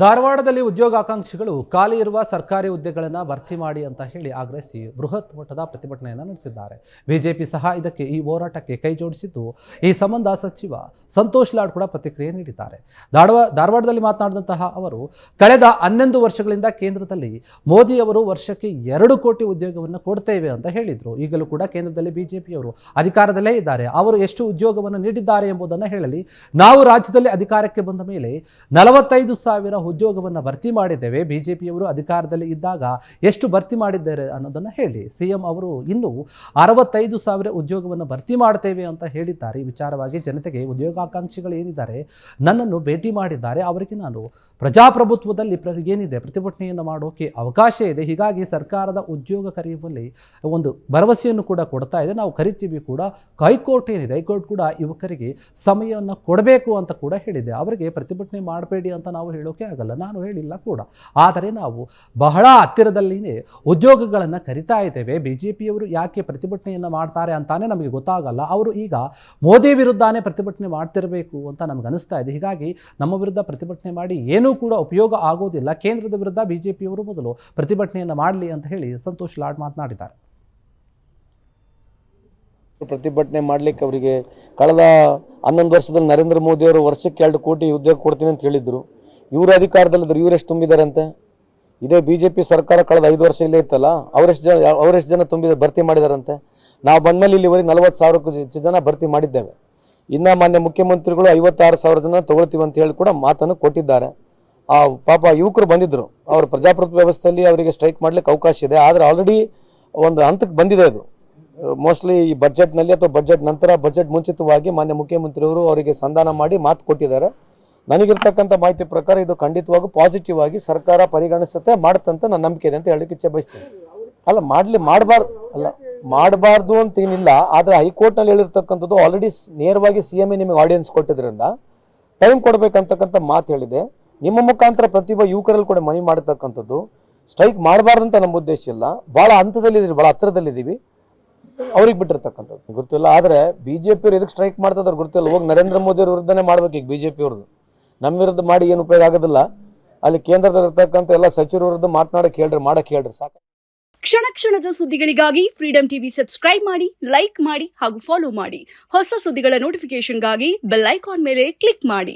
ಧಾರವಾಡದಲ್ಲಿ ಉದ್ಯೋಗಾಕಾಂಕ್ಷಿಗಳು ಖಾಲಿ ಇರುವ ಸರ್ಕಾರಿ ಹುದ್ದೆಗಳನ್ನು ಭರ್ತಿ ಮಾಡಿ ಅಂತ ಹೇಳಿ ಆಗ್ರಹಿಸಿ ಬೃಹತ್ ಮಟ್ಟದ ಪ್ರತಿಭಟನೆಯನ್ನು ನಡೆಸಿದ್ದಾರೆ. ಬಿಜೆಪಿ ಸಹ ಇದಕ್ಕೆ ಈ ಹೋರಾಟಕ್ಕೆ ಕೈ ಜೋಡಿಸಿದ್ದು, ಈ ಸಂಬಂಧ ಸಚಿವ ಸಂತೋಷ್ ಲಾಡ್ ಕೂಡ ಪ್ರತಿಕ್ರಿಯೆ ನೀಡಿದ್ದಾರೆ. ಧಾರವಾಡದಲ್ಲಿ ಮಾತನಾಡಿದಂತಹ ಅವರು, ಕಳೆದ 11 ವರ್ಷಗಳಿಂದ ಕೇಂದ್ರದಲ್ಲಿ ಮೋದಿ ಅವರು ವರ್ಷಕ್ಕೆ 2 ಕೋಟಿ ಉದ್ಯೋಗವನ್ನು ಕೊಡ್ತೇವೆ ಅಂತ ಹೇಳಿದರು. ಈಗಲೂ ಕೂಡ ಕೇಂದ್ರದಲ್ಲಿ ಬಿಜೆಪಿಯವರು ಅಧಿಕಾರದಲ್ಲೇ ಇದ್ದಾರೆ. ಅವರು ಎಷ್ಟು ಉದ್ಯೋಗವನ್ನು ನೀಡಿದ್ದಾರೆ ಎಂಬುದನ್ನು ಹೇಳಲಿ. ನಾವು ರಾಜ್ಯದಲ್ಲಿ ಅಧಿಕಾರಕ್ಕೆ ಬಂದ ಮೇಲೆ 45,000 ಉದ್ಯೋಗವನ್ನು ಭರ್ತಿ ಮಾಡಿದ್ದೇವೆ. ಬಿಜೆಪಿಯವರು ಅಧಿಕಾರದಲ್ಲಿ ಇದ್ದಾಗ ಎಷ್ಟು ಭರ್ತಿ ಮಾಡಿದ್ದಾರೆ ಅನ್ನೋದನ್ನು ಹೇಳಿ. ಸಿಎಂ ಅವರು ಇನ್ನೂ 65,000 ಉದ್ಯೋಗವನ್ನು ಭರ್ತಿ ಮಾಡ್ತೇವೆ ಅಂತ ಹೇಳಿದ್ದಾರೆ. ಈ ವಿಚಾರವಾಗಿ ಜನತೆಗೆ ಉದ್ಯೋಗಾಕಾಂಕ್ಷಿಗಳು ಏನಿದ್ದಾರೆ ನನ್ನನ್ನು ಭೇಟಿ ಮಾಡಿದ್ದಾರೆ. ಅವರಿಗೆ ನಾನು ಪ್ರಜಾಪ್ರಭುತ್ವದಲ್ಲಿ ಏನಿದೆ ಪ್ರತಿಭಟನೆಯನ್ನು ಮಾಡೋಕೆ ಅವಕಾಶ ಇದೆ. ಹೀಗಾಗಿ ಸರ್ಕಾರದ ಉದ್ಯೋಗ ಕರೆಯುವಲ್ಲಿ ಒಂದು ಭರವಸೆಯನ್ನು ಕೂಡ ಕೊಡ್ತಾ ಇದೆ. ನಾವು ಕರಿತೀವಿ ಕೂಡ. ಹೈಕೋರ್ಟ್ ಏನಿದೆ, ಹೈಕೋರ್ಟ್ ಕೂಡ ಯುವಕರಿಗೆ ಸಮಯವನ್ನು ಕೊಡಬೇಕು ಅಂತ ಕೂಡ ಹೇಳಿದೆ. ಅವರಿಗೆ ಪ್ರತಿಭಟನೆ ಮಾಡಬೇಡಿ ಅಂತ ನಾವು ಹೇಳೋಕೆ ಆಗಲ್ಲ, ನಾನು ಹೇಳಿಲ್ಲ ಕೂಡ. ಆದರೆ ನಾವು ಬಹಳ ಹತ್ತಿರದಲ್ಲಿನೇ ಉದ್ಯೋಗಗಳನ್ನು ಕರಿತಾ ಇದ್ದೇವೆ. ಬಿಜೆಪಿಯವರು ಯಾಕೆ ಪ್ರತಿಭಟನೆಯನ್ನು ಮಾಡ್ತಾರೆ ಅಂತಾನೆ ನಮಗೆ ಗೊತ್ತಾಗಲ್ಲ. ಅವರು ಈಗ ಮೋದಿ ವಿರುದ್ಧನೇ ಪ್ರತಿಭಟನೆ ಮಾಡ್ತಿರಬೇಕು ಅಂತ ನಮ್ಗೆ ಅನಿಸ್ತಾ ಇದೆ. ಹೀಗಾಗಿ ನಮ್ಮ ವಿರುದ್ಧ ಪ್ರತಿಭಟನೆ ಮಾಡಿ ಏನೂ ಕೂಡ ಉಪಯೋಗ ಆಗೋದಿಲ್ಲ. ಕೇಂದ್ರದ ವಿರುದ್ಧ ಬಿಜೆಪಿಯವರು ಮೊದಲು ಪ್ರತಿಭಟನೆಯನ್ನು ಮಾಡಲಿ ಅಂತ ಹೇಳಿ ಸಂತೋಷ್ ಲಾಡ್ ಮಾತನಾಡಿದ್ದಾರೆ. ಪ್ರತಿಭಟನೆ ಮಾಡಲಿಕ್ಕೆ ಅವರಿಗೆ ಕಳೆದ 11 ವರ್ಷದಲ್ಲಿ ನರೇಂದ್ರ ಮೋದಿ ಅವರು ವರ್ಷಕ್ಕೆ 2 ಕೋಟಿ ಉದ್ಯೋಗ ಕೊಡ್ತೀನಿ ಅಂತ ಹೇಳಿದ್ರು. ಇವರು ಅಧಿಕಾರದಲ್ಲಿದ್ರು, ಇವರೆಷ್ಟು ತುಂಬಿದಾರಂತೆ? ಇದೇ ಬಿಜೆಪಿ ಸರ್ಕಾರ ಕಳೆದ 5 ವರ್ಷ ಇಲ್ಲೇ ಇತ್ತಲ್ಲ, ಅವರೆಷ್ಟು ಜನ ಭರ್ತಿ ಮಾಡಿದಾರಂತೆ? ನಾವು ಬಂದ್ಮೇಲೆ ಇಲ್ಲಿವರೆಗೆ 40,000 ಹೆಚ್ಚು ಜನ ಭರ್ತಿ ಮಾಡಿದ್ದೇವೆ. ಇನ್ನ ಮಾನ್ಯ ಮುಖ್ಯಮಂತ್ರಿಗಳು 56,000 ಜನ ತಗೊಳ್ತೀವಿ ಅಂತ ಹೇಳಿ ಕೂಡ ಮಾತನ್ನು ಕೊಟ್ಟಿದ್ದಾರೆ. ಆ ಪಾಪ ಯುವಕರು ಬಂದಿದ್ರು, ಅವ್ರ ಪ್ರಜಾಪ್ರಭುತ್ವ ವ್ಯವಸ್ಥೆಯಲ್ಲಿ ಅವರಿಗೆ ಸ್ಟ್ರೈಕ್ ಮಾಡ್ಲಿಕ್ಕೆ ಅವಕಾಶ ಇದೆ. ಆದ್ರೆ ಆಲ್ರೆಡಿ ಒಂದು ಹಂತಕ್ಕೆ ಬಂದಿದೆ ಅದು. ಮೋಸ್ಟ್ಲಿ ಈ ಬಜೆಟ್ನಲ್ಲಿ ಅಥವಾ ಬಜೆಟ್ ನಂತರ, ಬಜೆಟ್ ಮುಂಚಿತವಾಗಿ ಮಾನ್ಯ ಮುಖ್ಯಮಂತ್ರಿಯವರು ಅವರಿಗೆ ಸಂಧಾನ ಮಾಡಿ ಮಾತು ಕೊಟ್ಟಿದ್ದಾರೆ. ನನಗಿರ್ತಕ್ಕಂಥ ಮಾಹಿತಿ ಪ್ರಕಾರ ಇದು ಖಂಡಿತವಾಗೂ ಪಾಸಿಟಿವ್ ಆಗಿ ಸರ್ಕಾರ ಪರಿಗಣಿಸುತ್ತೆ, ಮಾಡುತ್ತಂತ ನನ್ನ ನಂಬಿಕೆ ಇದೆ ಅಂತ ಹೇಳಲಿಕ್ಕೆ ಇಚ್ಛೆ ಬಯಸ್ತೇನೆ. ಅಲ್ಲ ಮಾಡಬಾರ್ದು ಅಂತ ಏನಿಲ್ಲ. ಆದ್ರೆ ಹೈಕೋರ್ಟ್ ನಲ್ಲಿ ಹೇಳಿರ್ತಕ್ಕಂಥದ್ದು ಆಲ್ರೆಡಿ ನೇರವಾಗಿ ಸಿಎಂ ನಿಮಗೆ ಆಡಿಯನ್ಸ್ ಕೊಟ್ಟಿದ್ರಿಂದ ಟೈಮ್ ಕೊಡ್ಬೇಕಂತಕ್ಕಂಥ ಮಾತು ಹೇಳಿದೆ. ನಿಮ್ಮ ಮುಖಾಂತರ ಪ್ರತಿಭಾ ಯುವಕರಲ್ಲಿ ಕೂಡ ಮನವಿ ಮಾಡತಕ್ಕಂಥದ್ದು, ಸ್ಟ್ರೈಕ್ ಮಾಡಬಾರ್ದಂತ ನಮ್ಮ ಉದ್ದೇಶ ಇಲ್ಲ. ಬಹಳ ಹಂತದಲ್ಲಿದ್ದೀವಿ, ಬಹಳ ಹತ್ತಿರದಲ್ಲಿದ್ದೀವಿ. ಅವ್ರಿಗೆ ಬಿಟ್ಟಿರ್ತಕ್ಕಂಥದ್ದು ಗೊತ್ತಿಲ್ಲ. ಆದ್ರೆ ಬಿಜೆಪಿ ಎದಕ್ಕೆ ಸ್ಟ್ರೈಕ್ ಮಾಡ್ತಿದ್ದಾರೆ ಗೊತ್ತಿಲ್ಲ. ಹೋಗಿ ನರೇಂದ್ರ ಮೋದಿ ಅವ್ರ ವಿರುದ್ಧನೇ ಮಾಡ್ಬೇಕು. ಈಗ ಬಿಜೆಪಿ ಅವ್ರದ್ದು ನಮ್ಮ ವಿರುದ್ಧ ಮಾಡಿ ಏನು ಉಪಯೋಗ ಆಗೋದಿಲ್ಲ. ಅಲ್ಲಿ ಕೇಂದ್ರದಲ್ಲಿರ್ತಕ್ಕಂಥ ಎಲ್ಲ ಸಚಿವರ ವಿರುದ್ಧ ಮಾಡಕ್ ಹೇಳ್ರಿ ಸಾಕು. ಕ್ಷಣ ಕ್ಷಣದ ಸುದ್ದಿಗಳಿಗಾಗಿ ಫ್ರೀಡಂ ಟಿವಿ ಸಬ್ಸ್ಕ್ರೈಬ್ ಮಾಡಿ, ಲೈಕ್ ಮಾಡಿ ಹಾಗೂ ಫಾಲೋ ಮಾಡಿ. ಹೊಸ ಸುದ್ದಿಗಳ ನೋಟಿಫಿಕೇಶನ್ಗಾಗಿ ಬೆಲ್ ಐಕಾನ್ ಮೇಲೆ ಕ್ಲಿಕ್ ಮಾಡಿ.